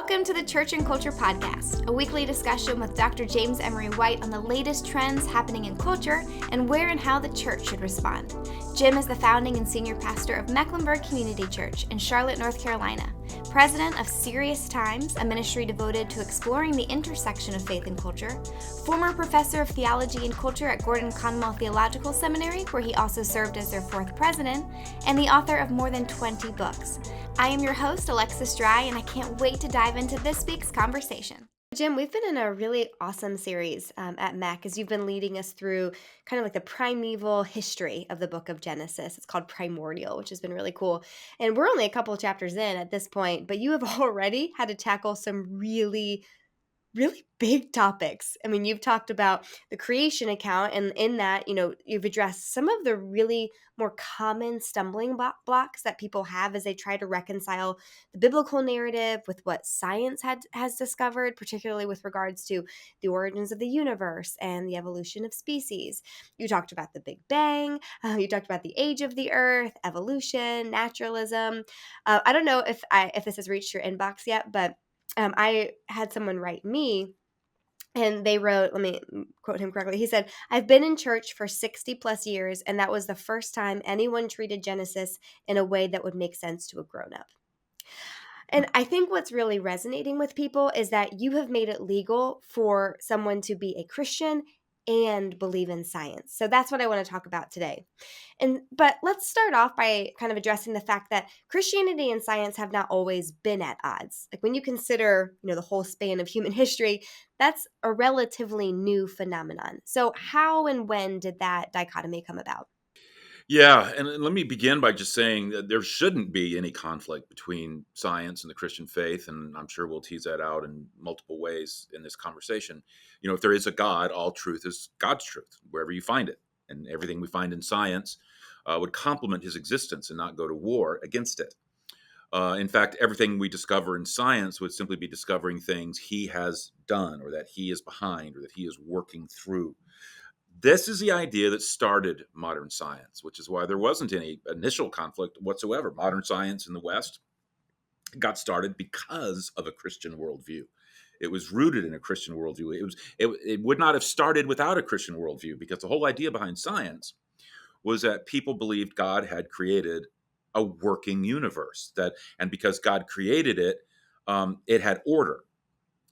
Welcome to the Church and Culture Podcast, a weekly discussion with Dr. James Emery White on the latest trends happening in culture and where and how the church should respond. Jim is the founding and senior pastor of Mecklenburg Community Church in Charlotte, North Carolina, president of Serious Times, a ministry devoted to exploring the intersection of faith and culture, former professor of theology and culture at Gordon Conwell Theological Seminary, where he also served as their fourth president, and the author of more than 20 books. I am your host, Alexis Dry, and I can't wait to dive into this week's conversation. Jim, we've been in a really awesome series at MEC as you've been leading us through kind of like the primeval history of the book of Genesis. It's called Primordial, which has been really cool. And we're only a couple of chapters in at this point, but you have already had to tackle some really big topics. I mean, you've talked about the creation account, and in that, you've addressed some of the really more common stumbling blocks that people have as they try to reconcile the biblical narrative with what science has discovered, particularly with regards to the origins of the universe and the evolution of species. You talked about the Big Bang. You talked about the age of the Earth, evolution, naturalism. I don't know if this has reached your inbox yet, but I had someone write me, and they wrote, let me quote him correctly. He said, "I've been in church for 60 plus years, and that was the first time anyone treated Genesis in a way that would make sense to a grown-up." And I think what's really resonating with people is that you have made it legal for someone to be a Christian and believe in science. So that's what I want to talk about today. But let's start off by kind of addressing the fact that Christianity and science have not always been at odds. Like when you consider, the whole span of human history, that's a relatively new phenomenon. So how and when did that dichotomy come about? Yeah, and let me begin by just saying that there shouldn't be any conflict between science and the Christian faith, and I'm sure we'll tease that out in multiple ways in this conversation. If there is a God, all truth is God's truth, wherever you find it, and everything we find in science would complement his existence and not go to war against it. In fact, everything we discover in science would simply be discovering things he has done, or that he is behind, or that he is working through. This is the idea that started modern science, which is why there wasn't any initial conflict whatsoever. Modern science in the West got started because of a Christian worldview. It was rooted in a Christian worldview. It would not have started without a Christian worldview, because the whole idea behind science was that people believed God had created a working universe, and because God created it, it had order.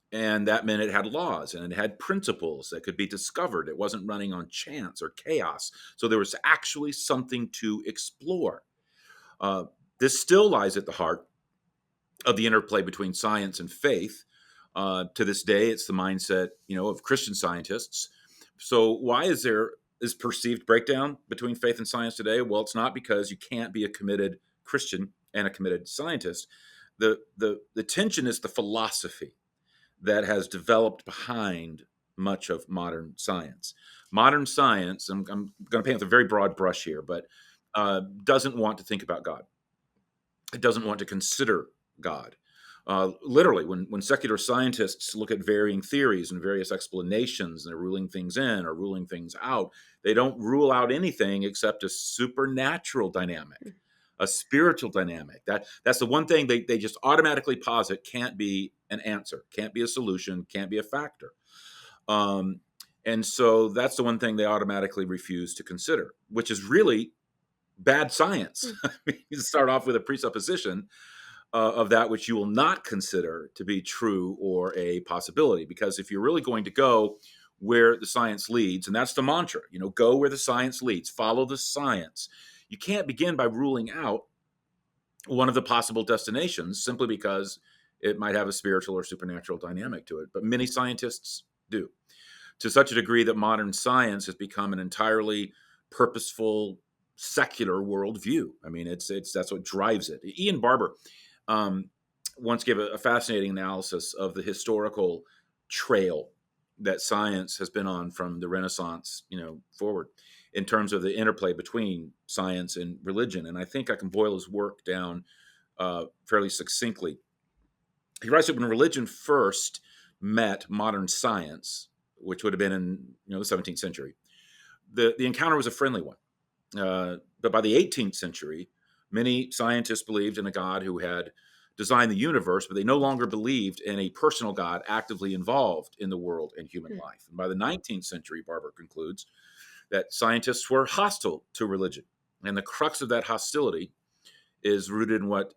And that meant it had laws and it had principles that could be discovered. It wasn't running on chance or chaos. So there was actually something to explore. Uh, this still lies at the heart of the interplay between science and faith. To this day, it's the mindset, of Christian scientists. So why is there this perceived breakdown between faith and science today? Well, it's not because you can't be a committed Christian and a committed scientist. The tension is the philosophy that has developed behind much of modern science. Modern science, I'm going to paint with a very broad brush here, but doesn't want to think about God. It doesn't want to consider God. Literally, when secular scientists look at varying theories and various explanations, and they're ruling things in or ruling things out, they don't rule out anything except a supernatural dynamic, a spiritual dynamic. That's the one thing they just automatically posit can't be an answer, can't be a solution, can't be a factor. And so that's the one thing they automatically refuse to consider, which is really bad science. You start off with a presupposition of that which you will not consider to be true or a possibility. Because if you're really going to go where the science leads, and that's the mantra, go where the science leads, follow the science. You can't begin by ruling out one of the possible destinations simply because it might have a spiritual or supernatural dynamic to it. But many scientists do, to such a degree that modern science has become an entirely purposeful, secular worldview. I mean, that's what drives it. Ian Barber once gave a fascinating analysis of the historical trail that science has been on from the Renaissance, forward, in terms of the interplay between science and religion. And I think I can boil his work down fairly succinctly. He writes that when religion first met modern science, which would have been in the 17th century, the encounter was a friendly one. But by the 18th century, many scientists believed in a God who had designed the universe, but they no longer believed in a personal God actively involved in the world and human life. And by the 19th century, Barber concludes that scientists were hostile to religion. And the crux of that hostility is rooted in what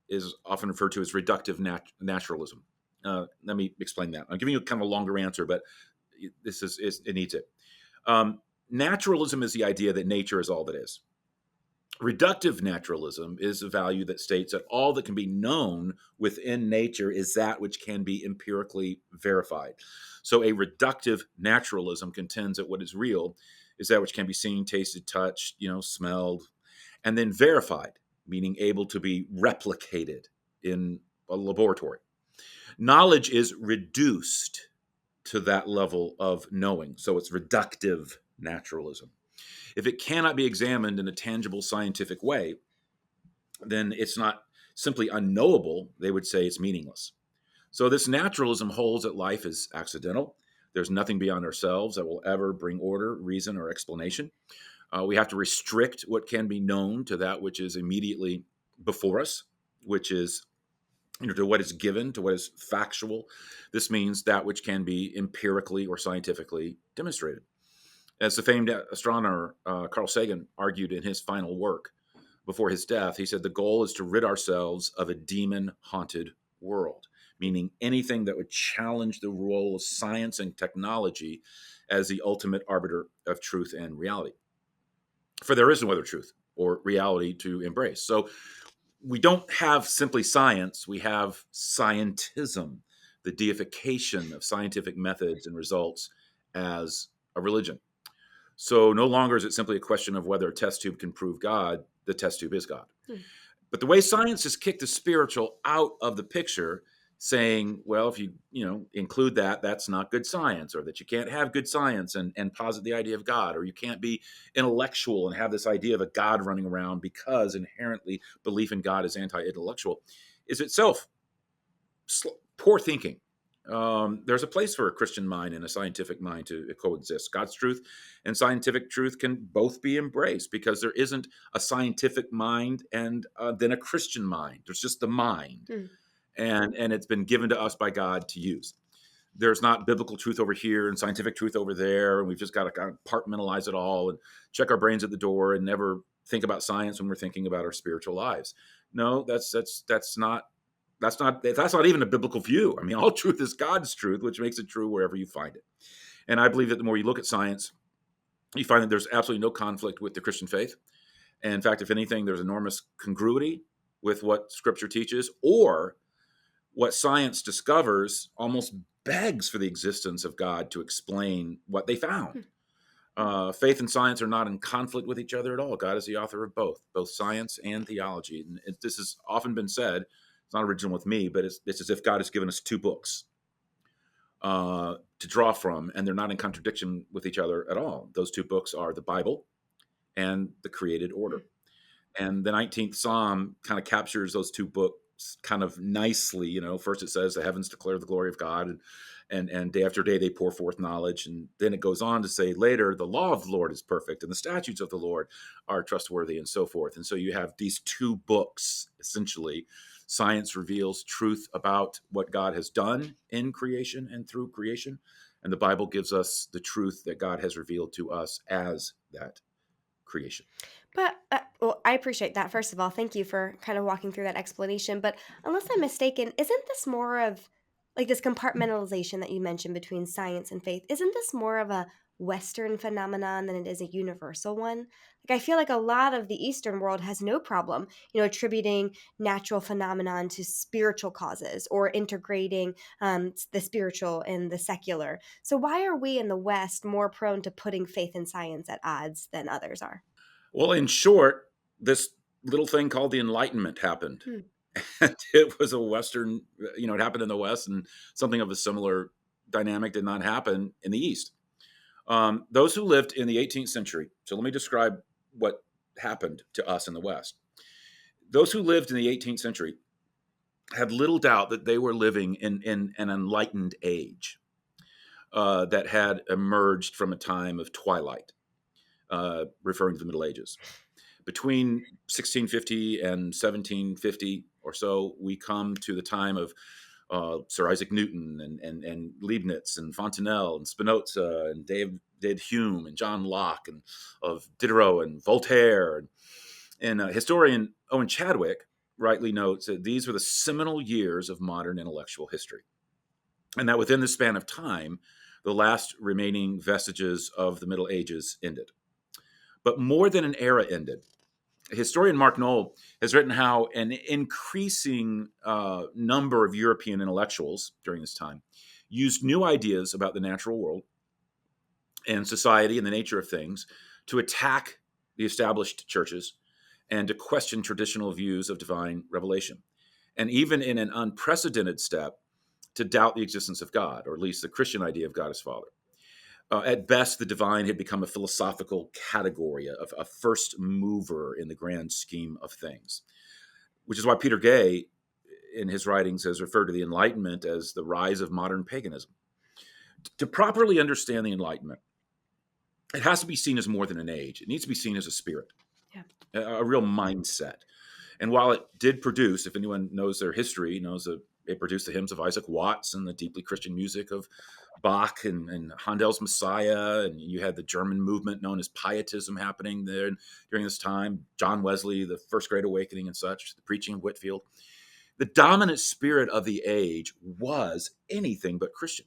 is often referred to as reductive naturalism. Let me explain that. I'm giving you kind of a longer answer, but it needs it. Naturalism is the idea that nature is all that is. Reductive naturalism is a value that states that all that can be known within nature is that which can be empirically verified. So a reductive naturalism contends that what is real is that which can be seen, tasted, touched, smelled, and then verified, meaning able to be replicated in a laboratory. Knowledge is reduced to that level of knowing. So it's reductive naturalism. If it cannot be examined in a tangible scientific way, then it's not simply unknowable. They would say it's meaningless. So this naturalism holds that life is accidental. There's nothing beyond ourselves that will ever bring order, reason, or explanation. We have to restrict what can be known to that which is immediately before us, which is to what is given, to what is factual. This means that which can be empirically or scientifically demonstrated. As the famed astronomer Carl Sagan argued in his final work before his death, he said the goal is to rid ourselves of a demon-haunted world, meaning anything that would challenge the role of science and technology as the ultimate arbiter of truth and reality. For there is no other truth or reality to embrace. So we don't have simply science, we have scientism, the deification of scientific methods and results as a religion. So no longer is it simply a question of whether a test tube can prove God, the test tube is God. But the way science has kicked the spiritual out of the picture, saying, well, if you include that, that's not good science, or that you can't have good science and posit the idea of God, or you can't be intellectual and have this idea of a God running around because inherently belief in God is anti-intellectual, is itself poor thinking. There's a place for a Christian mind and a scientific mind to coexist. God's truth and scientific truth can both be embraced because there isn't a scientific mind and then a Christian mind. There's just the mind. And it's been given to us by God to use. There's not biblical truth over here and scientific truth over there, and we've just got to kind of compartmentalize it all and check our brains at the door and never think about science when we're thinking about our spiritual lives. No, that's not even a biblical view. I mean, all truth is God's truth, which makes it true wherever you find it. And I believe that the more you look at science, you find that there's absolutely no conflict with the Christian faith. And in fact, if anything, there's enormous congruity with what Scripture teaches, or what science discovers almost begs for the existence of God to explain what they found. Faith and science are not in conflict with each other at all. God is the author of both science and theology. And this has often been said, it's not original with me, but it's as if God has given us two books to draw from, and they're not in contradiction with each other at all. Those two books are the Bible and the created order. And the 19th Psalm kind of captures those two books kind of nicely. First it says the heavens declare the glory of God, and day after day they pour forth knowledge. And then it goes on to say later, the law of the Lord is perfect and the statutes of the Lord are trustworthy, and so forth. And so you have these two books, essentially. Science reveals truth about what God has done in creation and through creation. And the Bible gives us the truth that God has revealed to us as that creation. But, well, I appreciate that. First of all, thank you for kind of walking through that explanation. But unless I'm mistaken, isn't this more of like this compartmentalization that you mentioned between science and faith? Isn't this more of a Western phenomenon than it is a universal one? Like, I feel like a lot of the Eastern world has no problem, attributing natural phenomenon to spiritual causes or integrating the spiritual and the secular. So why are we in the West more prone to putting faith and science at odds than others are? Well, in short, this little thing called the Enlightenment happened. And it was a Western, it happened in the West, and something of a similar dynamic did not happen in the East. Those who lived in the 18th century, so let me describe what happened to us in the West. Those who lived in the 18th century had little doubt that they were living in an enlightened age that had emerged from a time of twilight. Referring to the Middle Ages. Between 1650 and 1750 or so we come to the time of Sir Isaac Newton and Leibniz and Fontenelle and Spinoza and David Hume and John Locke and of Diderot and Voltaire. And historian Owen Chadwick rightly notes that these were the seminal years of modern intellectual history, and that within the span of time, the last remaining vestiges of the Middle Ages ended. But more than an era ended. Historian Mark Knoll has written how an increasing number of European intellectuals during this time used new ideas about the natural world and society and the nature of things to attack the established churches and to question traditional views of divine revelation. And even in an unprecedented step, to doubt the existence of God, or at least the Christian idea of God as Father. At best, the divine had become a philosophical category, a first mover in the grand scheme of things, which is why Peter Gay, in his writings, has referred to the Enlightenment as the rise of modern paganism. To properly understand the Enlightenment, it has to be seen as more than an age. It needs to be seen as a spirit, a real mindset. And while it did produce, if anyone knows their history, knows that it produced the hymns of Isaac Watts and the deeply Christian music of Bach and Handel's Messiah, and you had the German movement known as Pietism happening there during this time, John Wesley, the First Great Awakening and such, the preaching of Whitefield. The dominant spirit of the age was anything but Christian.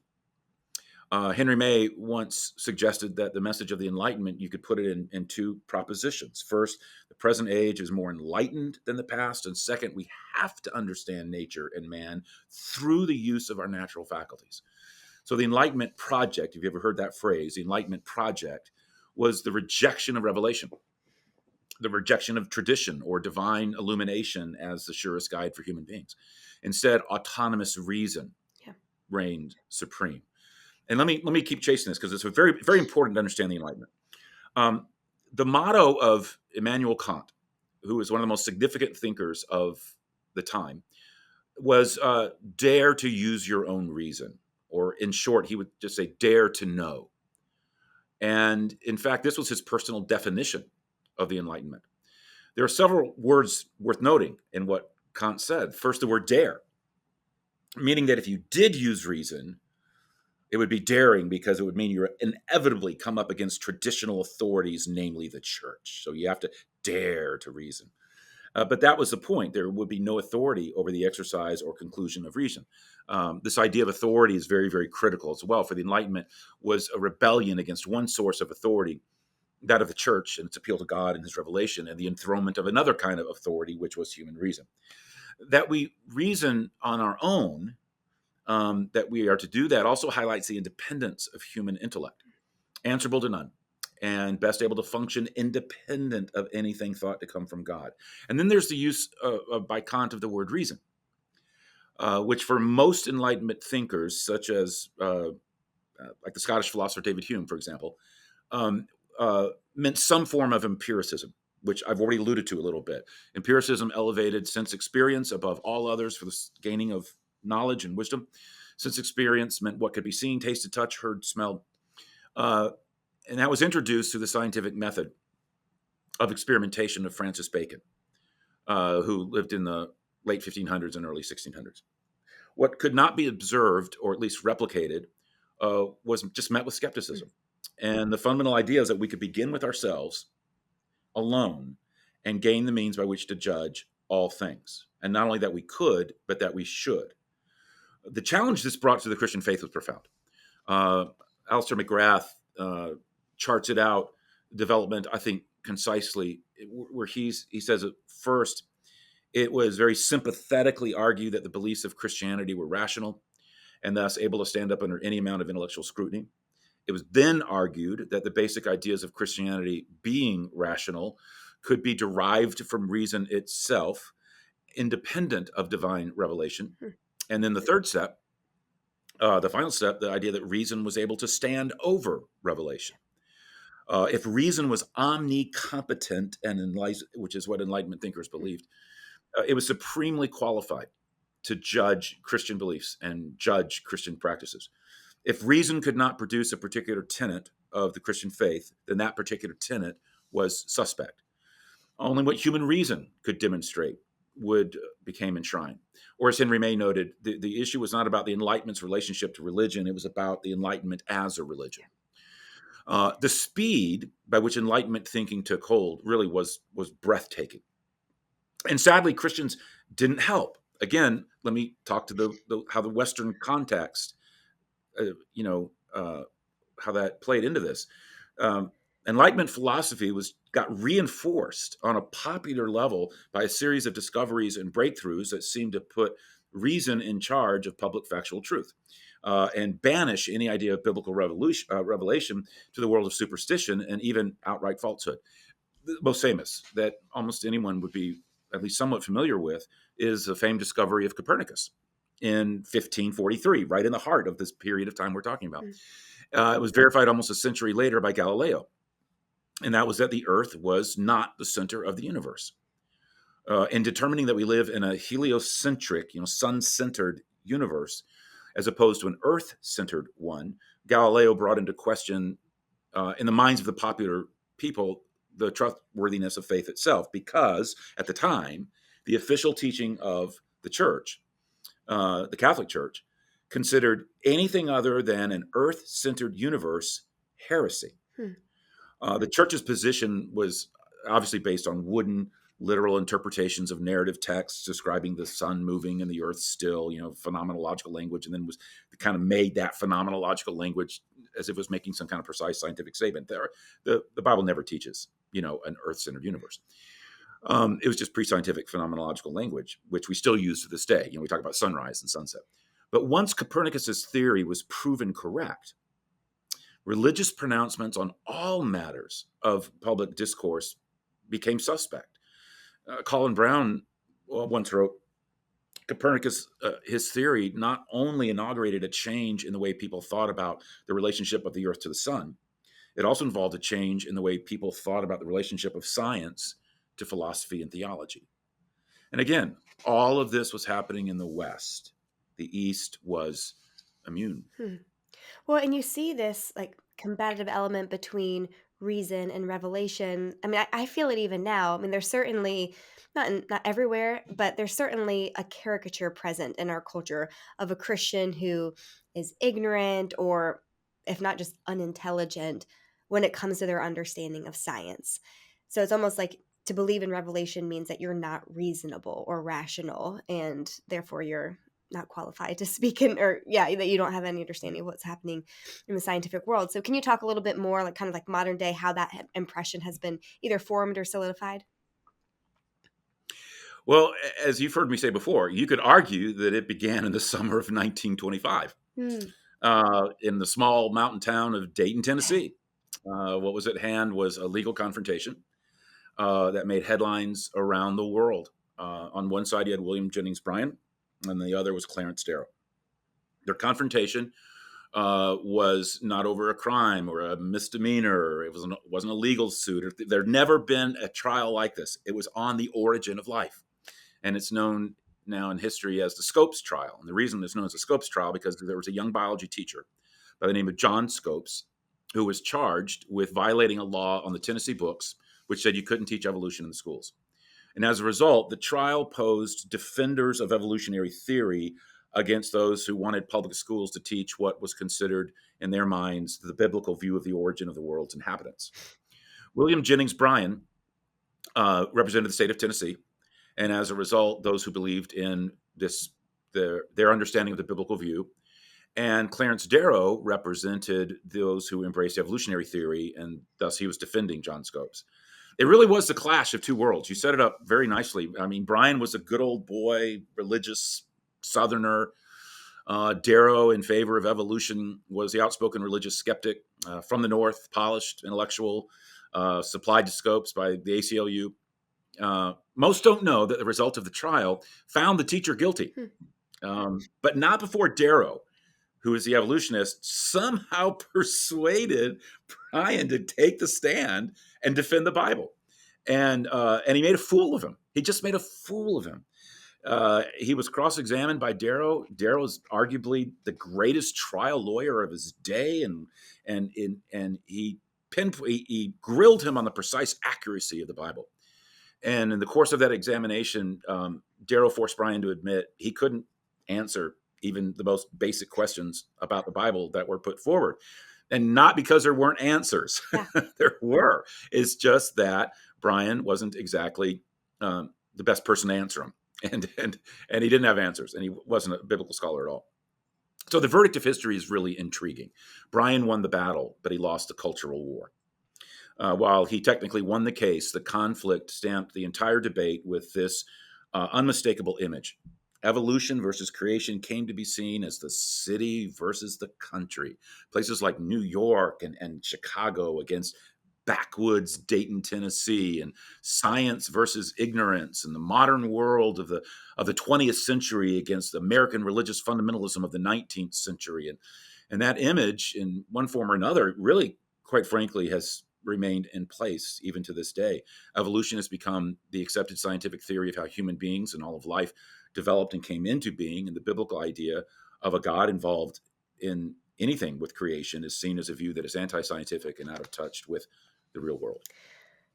Henry May once suggested that the message of the Enlightenment, you could put it in two propositions. First, the present age is more enlightened than the past. And second, we have to understand nature and man through the use of our natural faculties. So the Enlightenment project, if you ever heard that phrase, the Enlightenment project was the rejection of revelation, the rejection of tradition or divine illumination as the surest guide for human beings. Instead, autonomous reason reigned supreme. And let me keep chasing this because it's very, very important to understand the Enlightenment. The motto of Immanuel Kant, who is one of the most significant thinkers of the time, was dare to use your own reason. Or in short, he would just say, dare to know. And in fact, this was his personal definition of the Enlightenment. There are several words worth noting in what Kant said. First, the word dare, meaning that if you did use reason, it would be daring because it would mean you're inevitably come up against traditional authorities, namely the church. So you have to dare to reason. But that was the point. There would be no authority over the exercise or conclusion of reason. This idea of authority is very, very critical as well. For the Enlightenment was a rebellion against one source of authority, that of the church and its appeal to God and his revelation, and the enthronement of another kind of authority, which was human reason. That we reason on our own, that we are to do that, also highlights the independence of human intellect, answerable to none, and best able to function independent of anything thought to come from God. And then there's the use by Kant of the word reason, which for most Enlightenment thinkers, such as like the Scottish philosopher David Hume, for example, meant some form of empiricism, which I've already alluded to a little bit. Empiricism elevated sense experience above all others for the gaining of knowledge and wisdom. Sense experience meant what could be seen, tasted, touched, heard, smelled. And that was introduced through the scientific method of experimentation of Francis Bacon, who lived in the late 1500s and early 1600s. What could not be observed, or at least replicated, was just met with skepticism. And the fundamental idea is that we could begin with ourselves alone and gain the means by which to judge all things. And not only that we could, but that we should. The challenge this brought to the Christian faith was profound. Alistair McGrath charts it out, development, I think, concisely, where he says at first, it was very sympathetically argued that the beliefs of Christianity were rational and thus able to stand up under any amount of intellectual scrutiny. It was then argued that the basic ideas of Christianity being rational could be derived from reason itself, independent of divine revelation. And then the third step, the final step, the idea that reason was able to stand over revelation. If reason was omnicompetent, which is what Enlightenment thinkers believed, it was supremely qualified to judge Christian beliefs and judge Christian practices. If reason could not produce a particular tenet of the Christian faith, then that particular tenet was suspect. Only what human reason could demonstrate would became enshrined. Or as Henry May noted, the issue was not about the Enlightenment's relationship to religion, it was about the Enlightenment as a religion. The speed by which Enlightenment thinking took hold really was breathtaking. And sadly, Christians didn't help. Again, let me talk to how the Western context, how that played into this. Um, Enlightenment philosophy got reinforced on a popular level by a series of discoveries and breakthroughs that seemed to put reason in charge of public factual truth, and banish any idea of biblical revelation to the world of superstition and even outright falsehood. The most famous that almost anyone would be at least somewhat familiar with is the famed discovery of Copernicus in 1543, right in the heart of this period of time we're talking about. It was verified almost a century later by Galileo, and that was that the Earth was not the center of the universe. In determining that we live in a heliocentric, sun-centered universe, as opposed to an Earth-centered one, Galileo brought into question, in the minds of the popular people, the trustworthiness of faith itself, because at the time, the official teaching of the church, the Catholic Church, considered anything other than an Earth-centered universe heresy. The church's position was obviously based on wooden, literal interpretations of narrative texts describing the sun moving and the earth still, phenomenological language, and then was kind of made that phenomenological language as if it was making some kind of precise scientific statement. The Bible never teaches, an Earth-centered universe. It was just pre-scientific phenomenological language, which we still use to this day. We talk about sunrise and sunset. But once Copernicus's theory was proven correct, religious pronouncements on all matters of public discourse became suspect. Colin Brown once wrote, Copernicus, his theory not only inaugurated a change in the way people thought about the relationship of the earth to the sun, it also involved a change in the way people thought about the relationship of science to philosophy and theology. And again, all of this was happening in the West. The East was immune. Well, and you see this combative element between reason and revelation. I mean, I feel it even now. I mean, there's certainly not everywhere, but there's certainly a caricature present in our culture of a Christian who is ignorant, or if not just unintelligent, when it comes to their understanding of science. So it's almost like to believe in revelation means that you're not reasonable or rational, and therefore you're not qualified to speak that you don't have any understanding of what's happening in the scientific world. So can you talk a little bit more kind of modern day, how that impression has been either formed or solidified? Well, as you've heard me say before, you could argue that it began in the summer of 1925 in the small mountain town of Dayton, Tennessee. What was at hand was a legal confrontation that made headlines around the world. On one side, you had William Jennings Bryan, and the other was Clarence Darrow. Their confrontation was not over a crime or a misdemeanor. It wasn't a legal suit. There'd never been a trial like this. It was on the origin of life. And it's known now in history as the Scopes trial. And the reason it's known as the Scopes trial because there was a young biology teacher by the name of John Scopes who was charged with violating a law on the Tennessee books, which said you couldn't teach evolution in the schools. And as a result, the trial posed defenders of evolutionary theory against those who wanted public schools to teach what was considered, in their minds, the biblical view of the origin of the world's inhabitants. William Jennings Bryan represented the state of Tennessee. And as a result, those who believed in their understanding of the biblical view. And Clarence Darrow represented those who embraced evolutionary theory, and thus he was defending John Scopes. It really was the clash of two worlds. You set it up very nicely. I mean, Bryan was a good old boy, religious Southerner. Darrow, in favor of evolution, was the outspoken religious skeptic from the North, polished, intellectual, supplied to Scopes by the ACLU. Most don't know that the result of the trial found the teacher guilty, but not before Darrow, who is the evolutionist, somehow persuaded Bryan to take the stand and defend the Bible. And he made a fool of him. He just made a fool of him. He was cross-examined by Darrow. Darrow is arguably the greatest trial lawyer of his day, and he grilled him on the precise accuracy of the Bible. And in the course of that examination, Darrow forced Brian to admit he couldn't answer even the most basic questions about the Bible that were put forward. And not because there weren't answers. Yeah. There were. It's just that Brian wasn't exactly the best person to answer them. And he didn't have answers, and he wasn't a biblical scholar at all. So the verdict of history is really intriguing. Brian won the battle, but he lost the cultural war. While he technically won the case, the conflict stamped the entire debate with this unmistakable image. Evolution versus creation came to be seen as the city versus the country. Places like New York and Chicago against backwoods Dayton, Tennessee, and science versus ignorance, and the modern world of the 20th century against American religious fundamentalism of the 19th century. And that image, in one form or another, really, quite frankly, has remained in place even to this day. Evolution has become the accepted scientific theory of how human beings and all of life developed and came into being, and the biblical idea of a God involved in anything with creation is seen as a view that is anti-scientific and out of touch with the real world.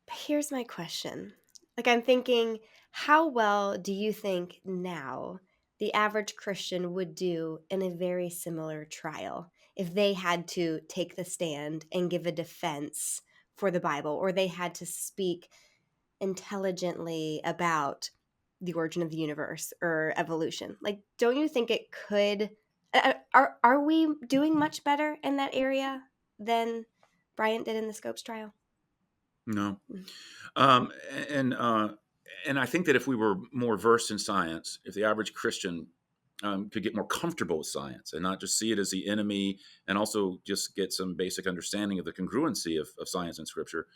But here's my question. Like, I'm thinking, how well do you think now the average Christian would do in a very similar trial if they had to take the stand and give a defense for the Bible, or they had to speak intelligently about the origin of the universe or evolution? Like, don't you think it could? Are we doing much better in that area than Bryant did in the Scopes trial? No. Mm. Um, and uh, and I think that if we were more versed in science, if the average Christian could get more comfortable with science and not just see it as the enemy, and also just get some basic understanding of the congruency of science and scripture,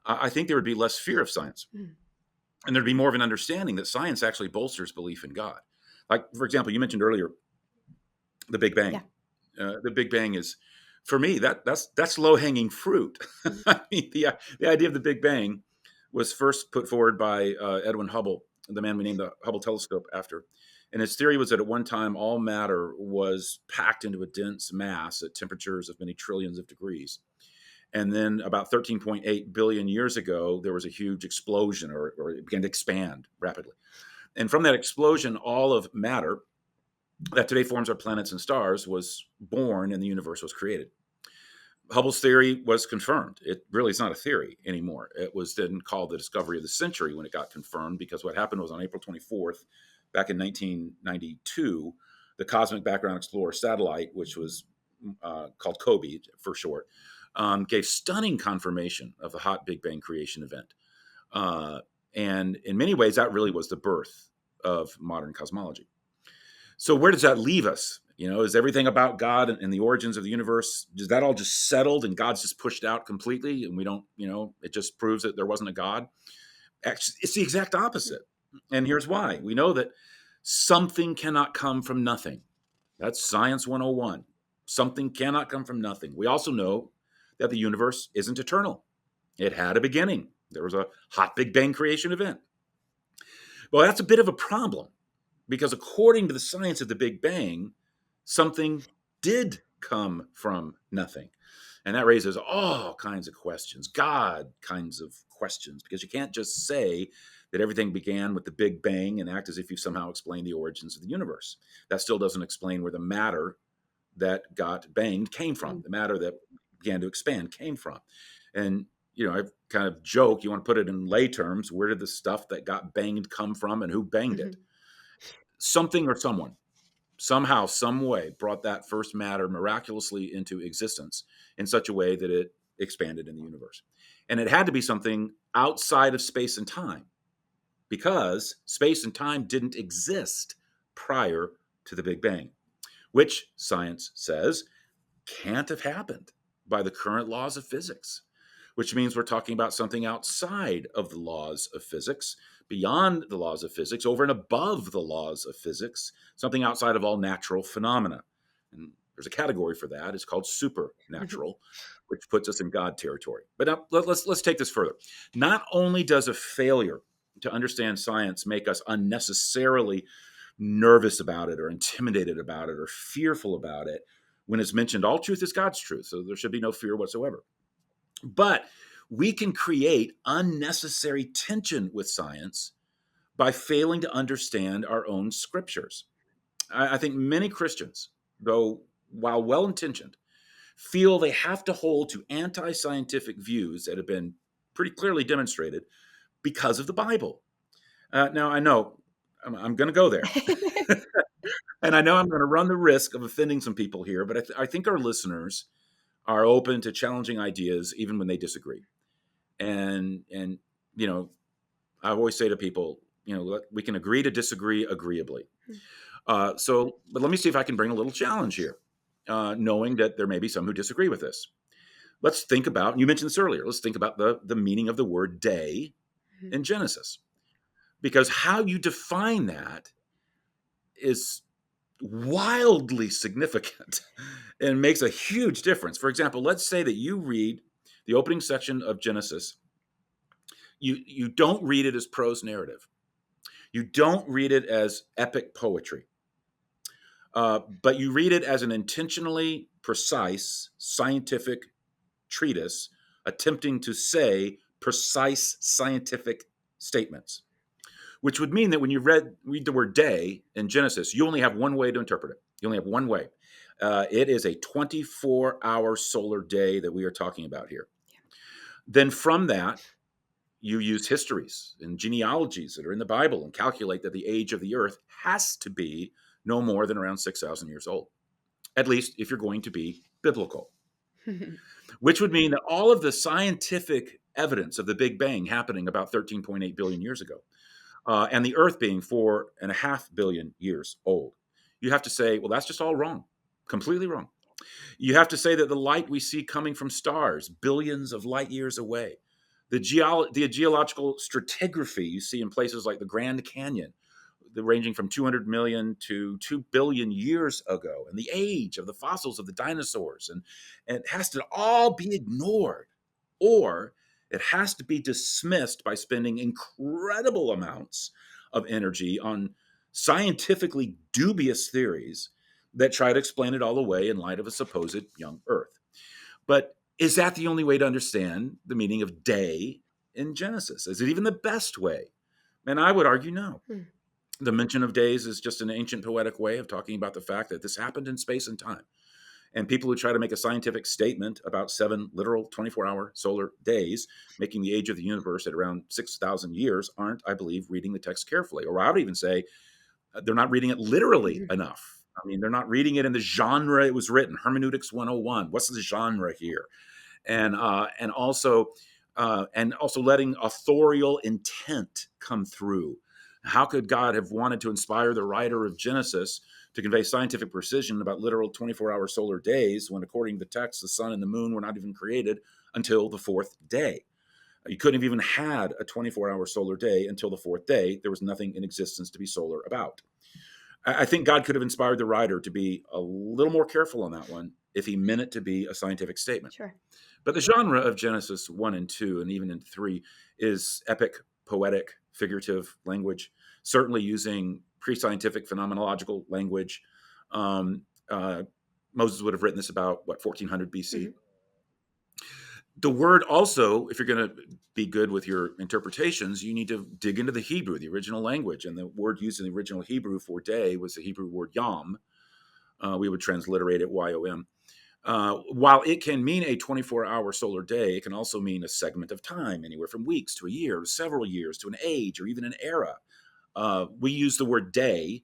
I think there would be less fear of science. Mm. And there'd be more of an understanding that science actually bolsters belief in God. Like, for example, you mentioned earlier the Big Bang. Yeah. The Big Bang is, for me, that's low hanging fruit. Mm. I mean, the idea of the Big Bang was first put forward by Edwin Hubble, the man we named the Hubble telescope after. And his theory was that at one time all matter was packed into a dense mass at temperatures of many trillions of degrees. And then about 13.8 billion years ago, there was a huge explosion, or it began to expand rapidly. And from that explosion, all of matter that today forms our planets and stars was born, and the universe was created. Hubble's theory was confirmed. It really is not a theory anymore. It was then called the discovery of the century when it got confirmed, because what happened was on April 24th, back in 1992, the Cosmic Background Explorer satellite, which was called COBE for short, gave stunning confirmation of the hot Big Bang creation event. And in many ways, that really was the birth of modern cosmology. So where does that leave us? Is everything about God and the origins of the universe, is that all just settled and God's just pushed out completely, and we don't, it just proves that there wasn't a God? Actually, it's the exact opposite. And here's why. We know that something cannot come from nothing. That's science 101. Something cannot come from nothing. We also know that the universe isn't eternal. It had a beginning. There was a hot Big Bang creation event. Well, that's a bit of a problem, because according to the science of the Big Bang, something did come from nothing. And that raises all kinds of questions, God kinds of questions, because you can't just say that everything began with the Big Bang and act as if you somehow explained the origins of the universe. That still doesn't explain where the matter that got banged came from, the matter that began to expand came from. And, I kind of joke, you want to put it in lay terms, where did the stuff that got banged come from, and who banged it? Something or someone, somehow, some way, brought that first matter miraculously into existence in such a way that it expanded in the universe. And it had to be something outside of space and time, because space and time didn't exist prior to the Big Bang, which science says can't have happened by the current laws of physics, which means we're talking about something outside of the laws of physics, beyond the laws of physics, over and above the laws of physics, something outside of all natural phenomena. And there's a category for that. It's called supernatural, which puts us in God territory. But now let's take this further. Not only does a failure to understand science make us unnecessarily nervous about it, or intimidated about it, or fearful about it, when it's mentioned all truth is God's truth, so there should be no fear whatsoever. But we can create unnecessary tension with science by failing to understand our own scriptures. I think many Christians, though while well intentioned, feel they have to hold to anti scientific views that have been pretty clearly demonstrated because of the Bible. Now, I know I'm going to go there. And I know I'm going to run the risk of offending some people here, but I think our listeners are open to challenging ideas even when they disagree. And I always say to people, we can agree to disagree agreeably. But let me see if I can bring a little challenge here, knowing that there may be some who disagree with this. Let's think about, and you mentioned this earlier, let's think about the meaning of the word day in Genesis. Because how you define that is wildly significant and makes a huge difference. For example, let's say that you read the opening section of Genesis. You don't read it as prose narrative. You don't read it as epic poetry. But you read it as an intentionally precise scientific treatise attempting to say precise scientific statements, which would mean that when you read the word day in Genesis, you only have one way to interpret it. You only have one way. It is a 24-hour solar day that we are talking about here. Yeah. Then from that, you use histories and genealogies that are in the Bible and calculate that the age of the earth has to be no more than around 6,000 years old, at least if you're going to be biblical, which would mean that all of the scientific evidence of the Big Bang happening about 13.8 billion years ago, and the earth being 4.5 billion years old, you have to say, well, that's just all wrong, completely wrong. You have to say that the light we see coming from stars, billions of light years away, the geological stratigraphy you see in places like the Grand Canyon, ranging from 200 million to 2 billion years ago, and the age of the fossils of the dinosaurs, and it has to all be ignored, or it has to be dismissed by spending incredible amounts of energy on scientifically dubious theories that try to explain it all away in light of a supposed young Earth. But is that the only way to understand the meaning of day in Genesis? Is it even the best way? And I would argue no. The mention of days is just an ancient poetic way of talking about the fact that this happened in space and time. And people who try to make a scientific statement about 7 literal 24-hour solar days, making the age of the universe at around 6,000 years, aren't, I believe, reading the text carefully. Or I would even say they're not reading it literally enough. I mean, they're not reading it in the genre it was written, Hermeneutics 101. What's the genre here? And also letting authorial intent come through. How could God have wanted to inspire the writer of Genesis to convey scientific precision about literal 24-hour solar days when, according to the text, the sun and the moon were not even created until the 4th day? You couldn't have even had a 24-hour solar day until the 4th day. There was nothing in existence to be solar about. I think God could have inspired the writer to be a little more careful on that one if he meant it to be a scientific statement. Sure. But the genre of Genesis 1 and 2, and even in 3, is epic, poetic, figurative language, certainly using pre-scientific phenomenological language. Moses would have written this about, 1400 BC. Mm-hmm. The word also, if you're going to be good with your interpretations, you need to dig into the Hebrew, the original language. And the word used in the original Hebrew for day was the Hebrew word yom. We would transliterate it Y-O-M. While it can mean a 24-hour solar day, it can also mean a segment of time, anywhere from weeks to a year, to several years, to an age, or even an era. We use the word day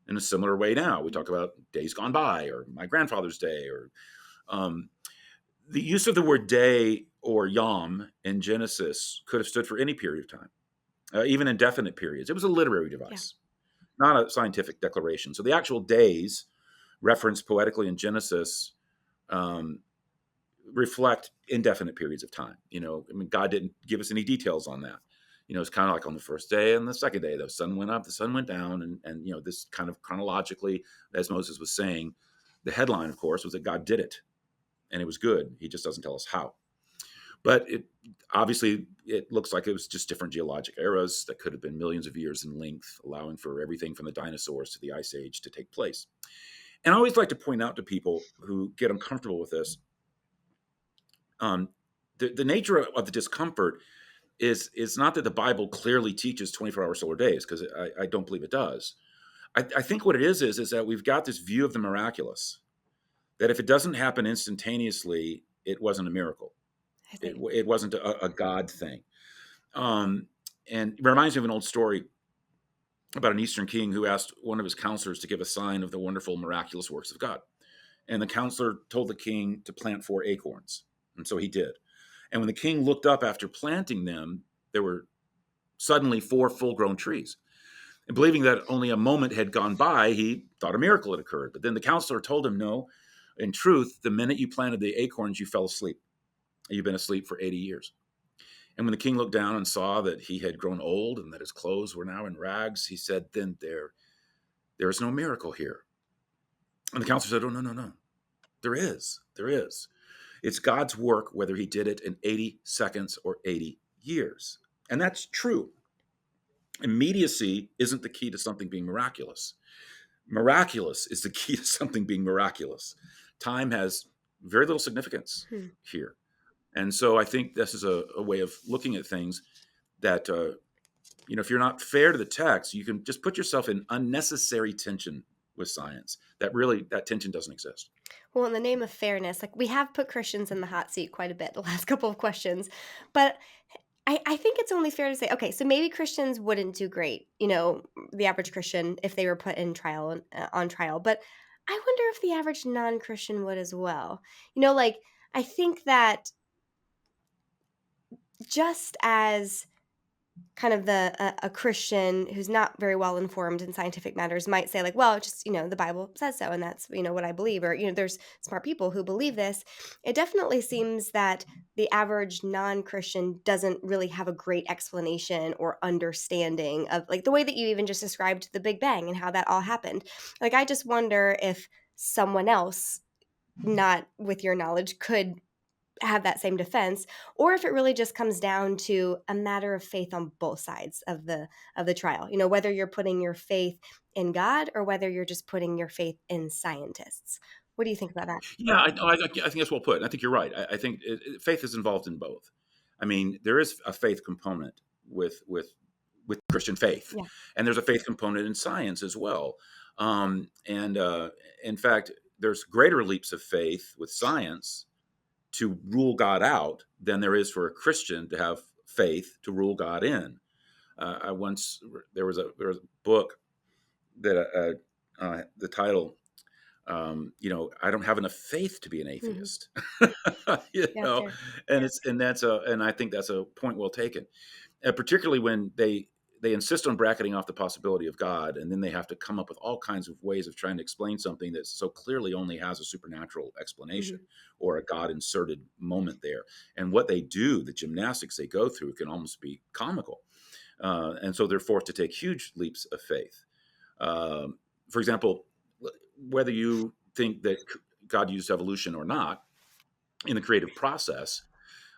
in a similar way now. We talk about days gone by, or my grandfather's day, or the use of the word day or yom in Genesis could have stood for any period of time, even indefinite periods. It was a literary device, not a scientific declaration. So the actual days referenced poetically in Genesis reflect indefinite periods of time. God didn't give us any details on that. It's kind of like on the first day and the second day, the sun went up, the sun went down. And this kind of chronologically, as Moses was saying, the headline, of course, was that God did it. And it was good. He just doesn't tell us how. But obviously, it looks like it was just different geologic eras that could have been millions of years in length, allowing for everything from the dinosaurs to the Ice Age to take place. And I always like to point out to people who get uncomfortable with this, the nature of the discomfort is not that the Bible clearly teaches 24-hour solar days, because I don't believe it does. I think what it is that we've got this view of the miraculous, that if it doesn't happen instantaneously, it wasn't a miracle. I It, think. it wasn't a God thing. And it reminds me of an old story about an Eastern king who asked one of his counselors to give a sign of the wonderful, miraculous works of God. And the counselor told the king to plant 4 acorns. And so he did. And when the king looked up after planting them, there were suddenly 4 full-grown trees. And believing that only a moment had gone by, he thought a miracle had occurred. But then the counselor told him, no, in truth, the minute you planted the acorns, you fell asleep. You've been asleep for 80 years. And when the king looked down and saw that he had grown old and that his clothes were now in rags, he said, then there is no miracle here. And the counselor said, oh, no. There is. It's God's work, whether he did it in 80 seconds or 80 years. And that's true. Immediacy isn't the key to something being miraculous. Miraculous is the key to something being miraculous. Time has very little significance here. And so I think this is a way of looking at things that, if you're not fair to the text, you can just put yourself in unnecessary tension with science. That tension doesn't exist. Well, in the name of fairness, like we have put Christians in the hot seat quite a bit the last couple of questions, but I think it's only fair to say, okay, so maybe Christians wouldn't do great, the average Christian, if they were put in trial on trial. But I wonder if the average non-Christian would as well. I think that just as kind of a Christian who's not very well informed in scientific matters might say, like, well, just, the Bible says so, and that's, what I believe, or, there's smart people who believe this. It definitely seems that the average non-Christian doesn't really have a great explanation or understanding of, like, the way that you even just described the Big Bang and how that all happened. Like, I just wonder if someone else, not with your knowledge, could have that same defense, or if it really just comes down to a matter of faith on both sides of the trial. Whether you're putting your faith in God or whether you're just putting your faith in scientists. What do you think about that? Yeah, I think that's well put. And I think you're right. I think faith is involved in both. I mean, there is a faith component with Christian faith, Yeah. and there's a faith component in science as well. In fact, there's greater leaps of faith with science to rule God out than there is for a Christian to have faith to rule God in. There was a book that the title, I don't have enough faith to be an atheist. Fair. And I think that's a point well taken, particularly when they insist on bracketing off the possibility of God, and then they have to come up with all kinds of ways of trying to explain something that so clearly only has a supernatural explanation or a God inserted moment there. And what they do, the gymnastics they go through, can almost be comical. And so they're forced to take huge leaps of faith. For example, whether you think that God used evolution or not in the creative process,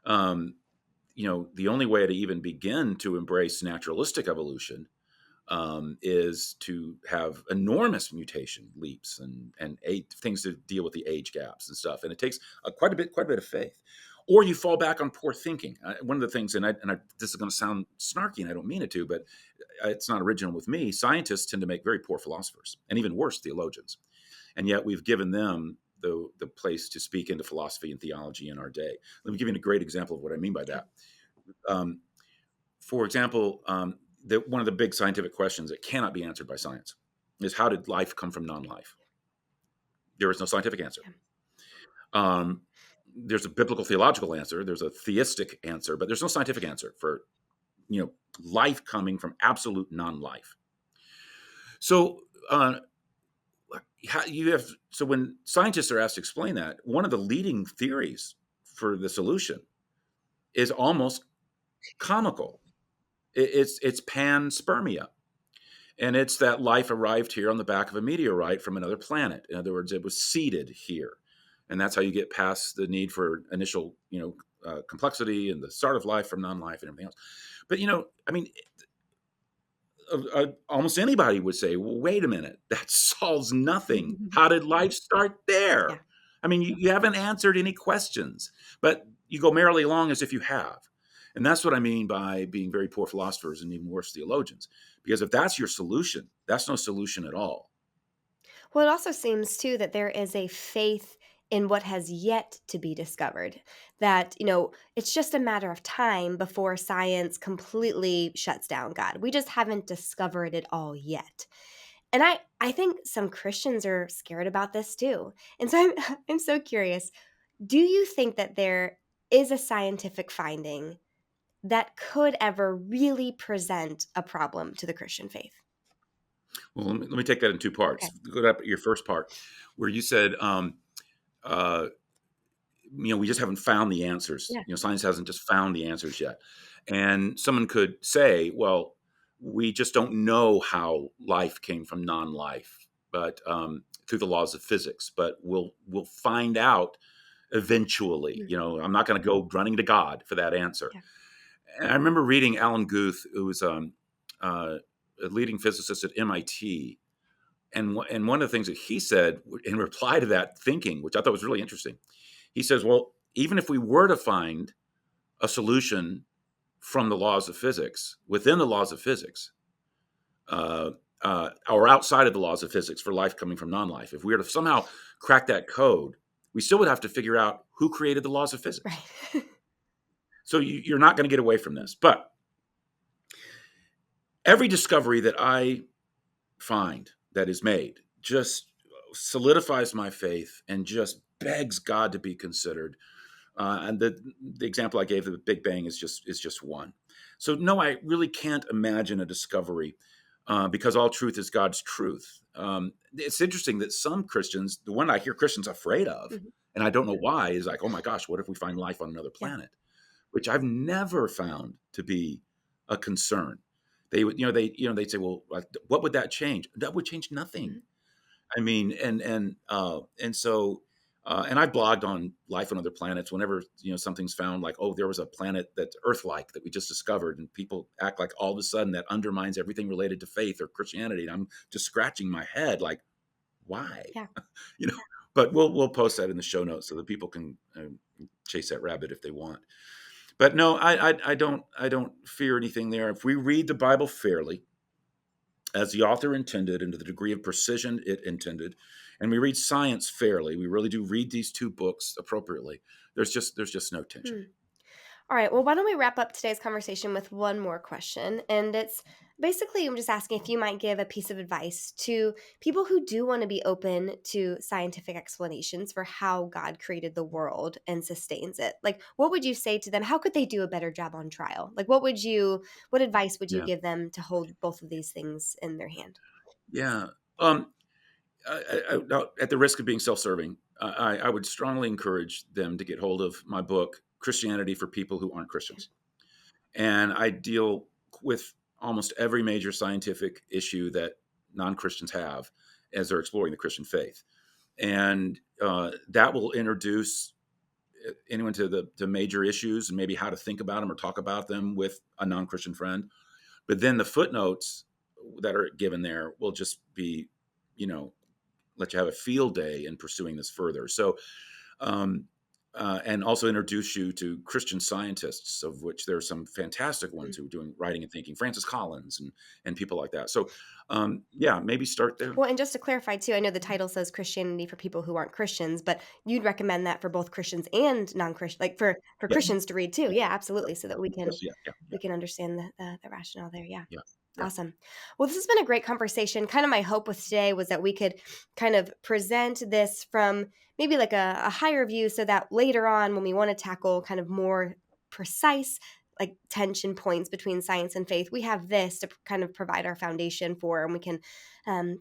the only way to even begin to embrace naturalistic evolution is to have enormous mutation leaps and things to deal with the age gaps and stuff. And it takes quite a bit of faith. Or you fall back on poor thinking. One of the things, and this is going to sound snarky, and I don't mean it to, but it's not original with me. Scientists tend to make very poor philosophers, and even worse, theologians. And yet we've given them the place to speak into philosophy and theology in our day. Let me give you a great example of what I mean by that. For example, one of the big scientific questions that cannot be answered by science is, how did life come from non-life? There is no scientific answer. There's a biblical theological answer. There's a theistic answer, but there's no scientific answer for, life coming from absolute non-life. So when scientists are asked to explain that, one of the leading theories for the solution is almost comical. It's panspermia. And it's that life arrived here on the back of a meteorite from another planet. In other words, it was seeded here. And that's how you get past the need for initial, complexity and the start of life from non-life and everything else. But, almost anybody would say, well, wait a minute, that solves nothing. How did life start there? Yeah. I mean, you haven't answered any questions. But, you go merrily along as if you have. And that's what I mean by being very poor philosophers and even worse theologians. Because if that's your solution, that's no solution at all. Well, it also seems too that there is a faith in what has yet to be discovered. That, it's just a matter of time before science completely shuts down God. We just haven't discovered it all yet. And I think some Christians are scared about this too. And so I'm so curious. Do you think that there is a scientific finding that could ever really present a problem to the Christian faith? Well, let me take that in two parts. Okay. Go to your first part where you said, uh, we just haven't found the answers. Yeah. Science hasn't just found the answers yet. And someone could say, well, we just don't know how life came from non-life, but through the laws of physics. But we'll find out eventually. I'm not going to go running to God for that answer. Yeah. And I remember reading Alan Guth, who was a leading physicist at MIT. And one of the things that he said in reply to that thinking, which I thought was really interesting, he says, well, even if we were to find a solution from the laws of physics, within the laws of physics, or outside of the laws of physics for life coming from non-life, if we were to somehow crack that code, we still would have to figure out who created the laws of physics. Right. So you're not going to get away from this. But every discovery that I find that is made just solidifies my faith and just begs God to be considered. And the example I gave of the Big Bang is just one. So no, I really can't imagine a discovery because all truth is God's truth. It's interesting that some Christians, the one I hear Christians afraid of, Mhm. and I don't know why, is like, oh my gosh, what if we find life on another planet? Which I've never found to be a concern. They would, they'd say, well, what would that change? That would change nothing. Mhm. I mean, and so, and I blogged on life on other planets whenever, something's found like, oh, there was a planet that's Earth-like that we just discovered, and people act like all of a sudden that undermines everything related to faith or Christianity. And I'm just scratching my head like, why? Yeah. But we'll post that in the show notes so that people can chase that rabbit if they want. But no, I don't fear anything there. If we read the Bible fairly, as the author intended and to the degree of precision it intended, and we read science fairly, we really do read these two books appropriately, there's just no tension. Hmm. All right. Well, why don't we wrap up today's conversation with one more question? And it's basically, I'm just asking if you might give a piece of advice to people who do want to be open to scientific explanations for how God created the world and sustains it. Like, what would you say to them? How could they do a better job on trial? Like, what advice would you Yeah. give them to hold both of these things in their hand? Yeah. Now, at the risk of being self-serving, I would strongly encourage them to get hold of my book, Christianity for People Who Aren't Christians. And I deal with almost every major scientific issue that non-Christians have as they're exploring the Christian faith. And that will introduce anyone to the major issues and maybe how to think about them or talk about them with a non-Christian friend. But then the footnotes that are given there will just be, let you have a field day in pursuing this further. So, and also introduce you to Christian scientists, of which there are some fantastic ones who are doing writing and thinking, Francis Collins and people like that. So, maybe start there. Well, and just to clarify too, I know the title says Christianity for People Who Aren't Christians, but you'd recommend that for both Christians and non-Christian, like for Yeah, Christians to read too. Yeah, absolutely, so that we of can course, yeah, we can understand the rationale there. Yeah. yeah, yeah. Awesome. Well, this has been a great conversation. Kind of my hope with today was that we could kind of present this from maybe like a higher view so that later on when we want to tackle kind of more precise like tension points between science and faith, we have this to kind of provide our foundation for, and we can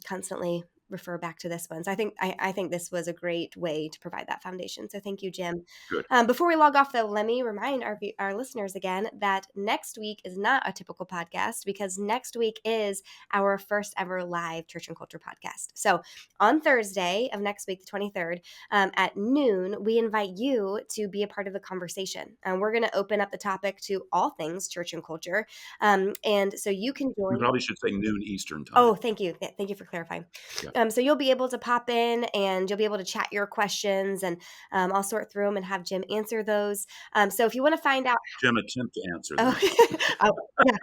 constantly refer back to this one. So I think this was a great way to provide that foundation. So thank you, Jim. Good. Before we log off, though, let me remind our listeners again that next week is not a typical podcast because next week is our first ever live Church and Culture podcast. So on Thursday of next week, the 23rd, at noon, we invite you to be a part of the conversation. We're going to open up the topic to all things church and culture. And so you can We join. probably should say noon Eastern time. Oh, thank you. Thank you for clarifying. Yeah. So you'll be able to pop in and you'll be able to chat your questions, and I'll sort through them and have Jim answer those. So if you want to find out, Jim, attempt to answer oh, them. yeah,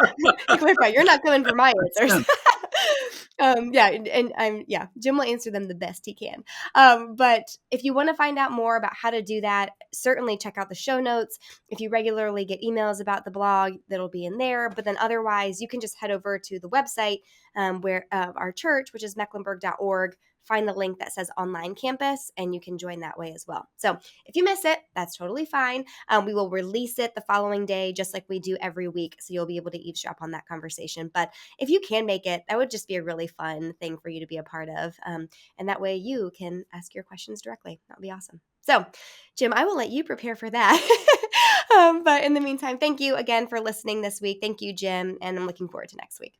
to clarify, you're not coming for my answers. Attempt. Yeah, and Jim will answer them the best he can. But if you want to find out more about how to do that, certainly check out the show notes. If you regularly get emails about the blog, that'll be in there. But then otherwise, you can just head over to the website where our church, which is mecklenburg.org. Find the link that says online campus, and you can join that way as well. So if you miss it, that's totally fine. We will release it the following day, just like we do every week. So you'll be able to eavesdrop on that conversation. But if you can make it, that would just be a really fun thing for you to be a part of. And that way you can ask your questions directly. That would be awesome. So, Jim, I will let you prepare for that. But in the meantime, thank you again for listening this week. Thank you, Jim. And I'm looking forward to next week.